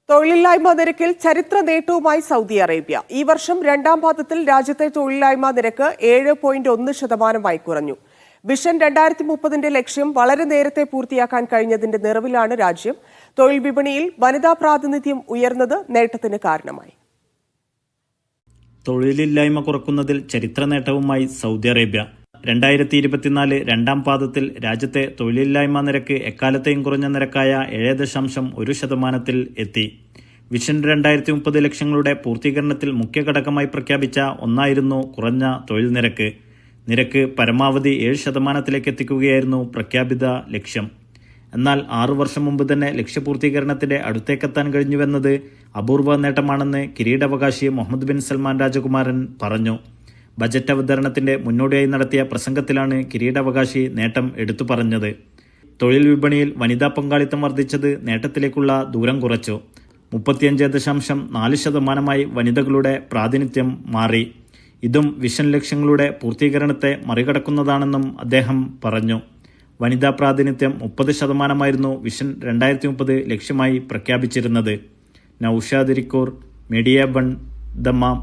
തൊഴിലില്ലായ്മ നിരക്കിൽ ചരിത്ര നേട്ടവുമായി സൗദി അറേബ്യ. ഈ വർഷം രണ്ടാം പാദത്തിൽ രാജ്യത്തെ തൊഴിലില്ലായ്മ നിരക്ക് 7.1% കുറഞ്ഞു. വിഷൻ 2030 ലക്ഷ്യം വളരെ നേരത്തെ പൂർത്തിയാക്കാൻ കഴിഞ്ഞതിന്റെ നിറവിലാണ് രാജ്യം. തൊഴിൽ വിപണിയിൽ വനിതാ പ്രാതിനിധ്യം ഉയർന്നത് നേട്ടത്തിന് കാരണമായി. തൊഴിലില്ലായ്മ കുറക്കുന്നതിൽ ചരിത്ര നേട്ടവുമായി സൗദി അറേബ്യ. 2024 രണ്ടാം പാദത്തിൽ രാജ്യത്തെ തൊഴിലില്ലായ്മ നിരക്ക് എക്കാലത്തെയും കുറഞ്ഞ നിരക്കായ 7.1% എത്തി. വിഷൻ 2030 ലക്ഷ്യങ്ങളുടെ പൂർത്തീകരണത്തിൽ മുഖ്യ ഘടകമായി പ്രഖ്യാപിച്ച ഒന്നായിരുന്നു കുറഞ്ഞ തൊഴിൽ നിരക്ക്. നിരക്ക് പരമാവധി 7% എത്തിക്കുകയായിരുന്നു പ്രഖ്യാപിത ലക്ഷ്യം. എന്നാൽ 6 വർഷം മുമ്പ് തന്നെ ലക്ഷ്യപൂർത്തീകരണത്തിന്റെ അടുത്തേക്കെത്താൻ കഴിഞ്ഞുവെന്നത് അപൂർവ നേട്ടമാണെന്ന് കിരീടാവകാശി മുഹമ്മദ് ബിൻ സൽമാൻ രാജകുമാരൻ പറഞ്ഞു. ബജറ്റ് അവതരണത്തിന്റെ മുന്നോടിയായി നടത്തിയ പ്രസംഗത്തിലാണ് കിരീടാവകാശി നേട്ടം എടുത്തു പറഞ്ഞത്. തൊഴിൽ വിപണിയിൽ വനിതാ പങ്കാളിത്തം വർദ്ധിച്ചത് നേട്ടത്തിലേക്കുള്ള ദൂരം കുറച്ചു. 35.4% വനിതകളുടെ പ്രാതിനിധ്യം മാറി. ഇതും വിഷൻ ലക്ഷ്യങ്ങളുടെ പൂർത്തീകരണത്തെ മറികടക്കുന്നതാണെന്നും അദ്ദേഹം പറഞ്ഞു. വനിതാ പ്രാതിനിധ്യം 30% വിഷൻ 2030 ലക്ഷ്യമായി പ്രഖ്യാപിച്ചിരുന്നത്. Naushad Irikkur, media 1, Dammam.